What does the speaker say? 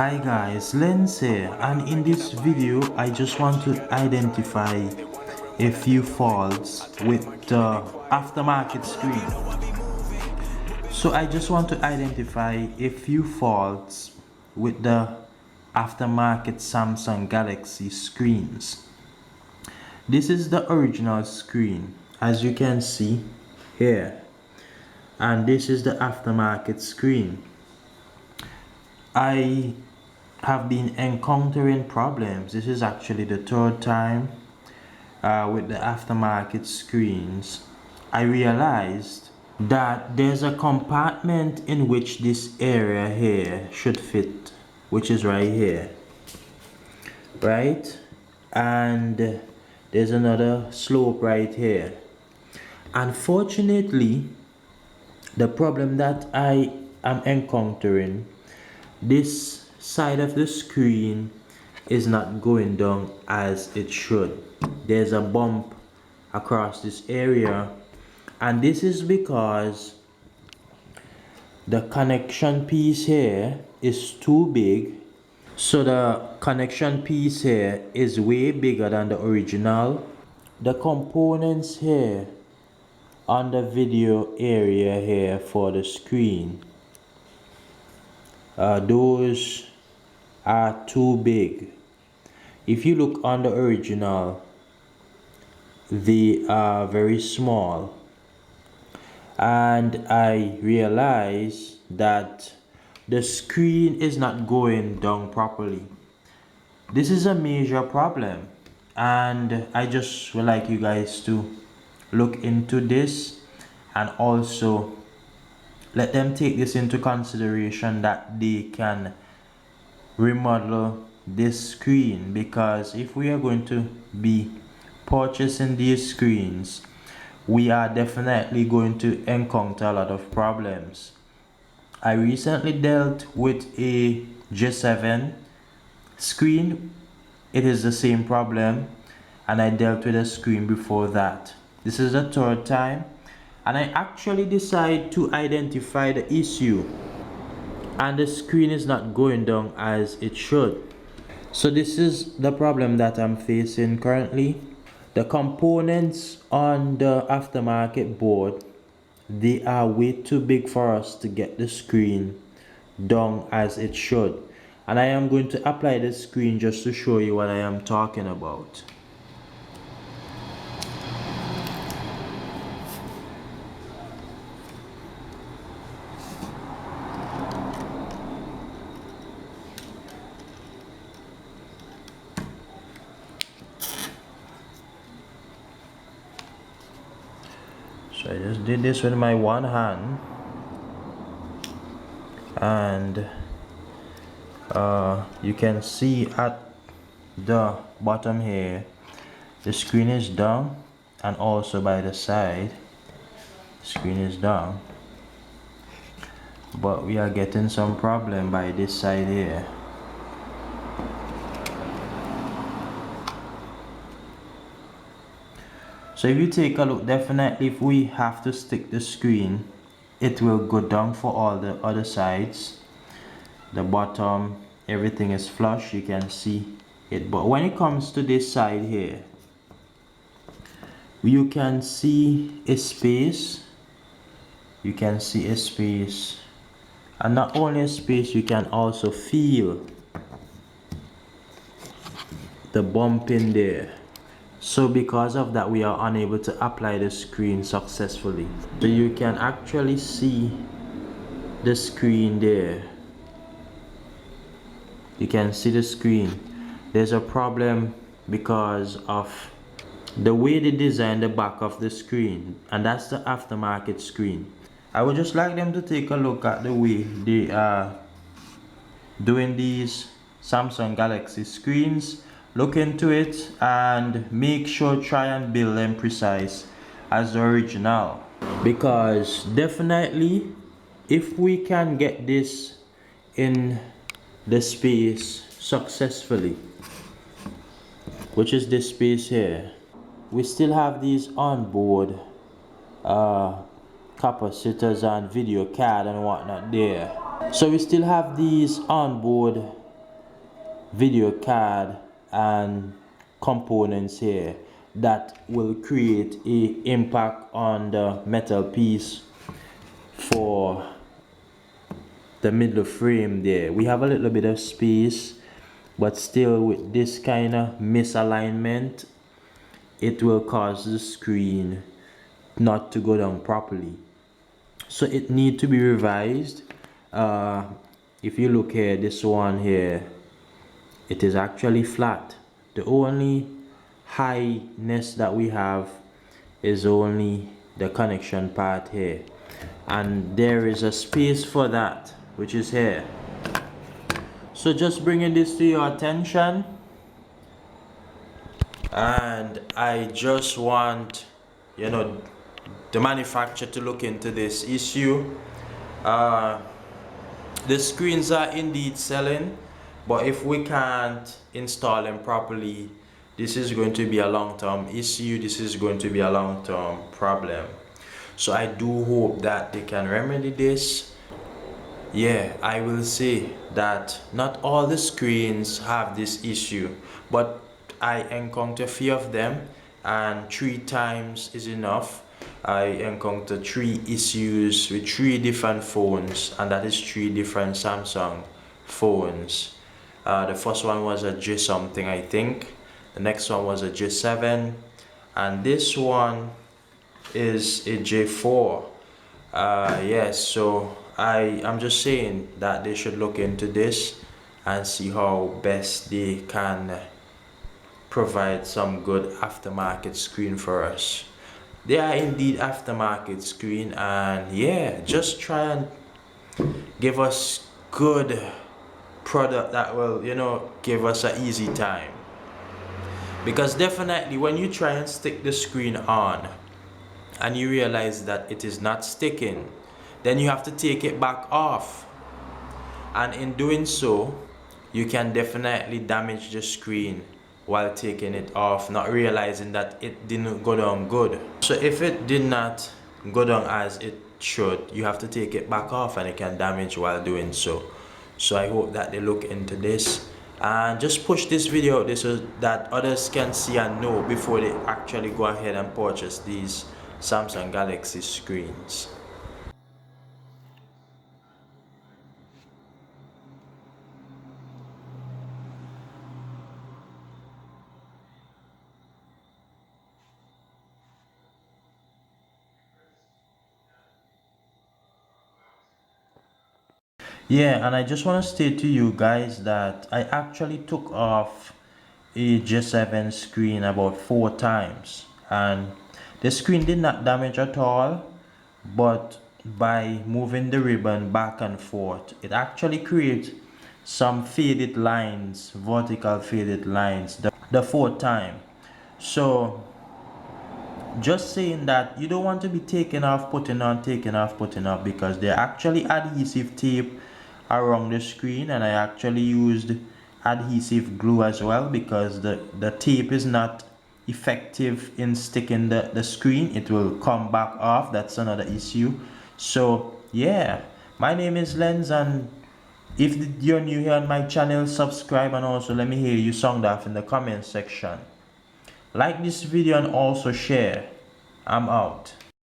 Hi guys, Lens here, and in this video I just want to identify a few faults with the aftermarket screen. So I just want to identify a few faults with the aftermarket Samsung Galaxy screens. This is the original screen, as you can see here, and this is the aftermarket screen. I have been encountering problems. This is actually the third time with the aftermarket screens. I realized that there's a compartment in which this area here should fit, which is right here, right? And there's another slope right here. Unfortunately, the problem that I am encountering, this side of the screen is not going down as it should. There's a bump across this area, and this is because the connection piece here is too big. So the connection piece here is way bigger than the original. The components here on the video area here for the screen, those are too big. If you look on the original, they are very small, and I realize that the screen is not going down properly. This is a major problem, and I just would like you guys to look into this and also let them take this into consideration, that they can remodel this screen, because if we are going to be purchasing these screens, we are definitely going to encounter a lot of problems. I recently dealt with a G7 screen. It is the same problem, and I dealt with a screen before that. This is the third time, and I actually decided to identify the issue, and the screen is not going down as it should. So this is the problem that I'm facing currently. The components on the aftermarket board, they are way too big for us to get the screen down as it should. And I am going to apply the screen just to show you what I am talking about. So I just did this with my one hand, and you can see at the bottom here the screen is down, and also by the side the screen is down, but we are getting some problem by this side here. So if you take a look, definitely if we have to stick the screen, it will go down for all the other sides. The bottom, everything is flush, you can see it. But when it comes to this side here, you can see a space. You can see a space. And not only a space, you can also feel the bump in there. So because of that, we are unable to apply the screen successfully. So you can actually see the screen there. You can see the screen. There's a problem because of the way they design the back of the screen, and that's the aftermarket screen. I would just like them to take a look at the way they are doing these Samsung Galaxy screens. Look into it and make sure, try and build them precise as the original, because definitely if we can get this in the space successfully, which is this space here, we still have these onboard capacitors and video card and whatnot there. So we still have these onboard video card and components here that will create a impact on the metal piece for the middle frame there. We have a little bit of space, but still with this kind of misalignment, it will cause the screen not to go down properly. So it need to be revised. If you look here, this one here, it is actually flat. The only highness that we have is only the connection part here, and there is a space for that, which is here. So just bringing this to your attention, and I just want, you know, the manufacturer to look into this issue. The screens are indeed selling, but if we can't install them properly, this is going to be a long-term issue. This is going to be a long-term problem. So I do hope that they can remedy this. Yeah, I will say that not all the screens have this issue, but I encounter a few of them, and 3 times is enough. I encountered 3 issues with 3 different phones, and that is 3 different Samsung phones. The first one was a J something, I think. The next one was a J7, and this one is a J4. Yes, so I'm just saying that they should look into this and see how best they can provide some good aftermarket screen for us. They are indeed aftermarket screen, and yeah, just try and give us good product that will, you know, give us an easy time. Because definitely when you try and stick the screen on and you realize that it is not sticking, then you have to take it back off, and in doing so you can definitely damage the screen while taking it off, not realizing that it didn't go down good. So if it did not go down as it should, you have to take it back off, and it can damage while doing so. So I hope that they look into this and just push this video out there so that others can see and know before they actually go ahead and purchase these Samsung Galaxy screens. Yeah, and I just want to state to you guys that I actually took off a J7 screen about 4 times, and the screen did not damage at all, but by moving the ribbon back and forth, it actually creates some faded lines, vertical faded lines, the 4th time. So just saying that you don't want to be taking off, putting on, taking off, putting off, because they're actually adhesive tape around the screen, and I actually used adhesive glue as well, because the tape is not effective in sticking the screen. It will come back off. That's another issue. So yeah, my name is Lenz, and if you're new here on my channel, subscribe, and also let me hear you sound off in the comment section. Like this video and also share. I'm out.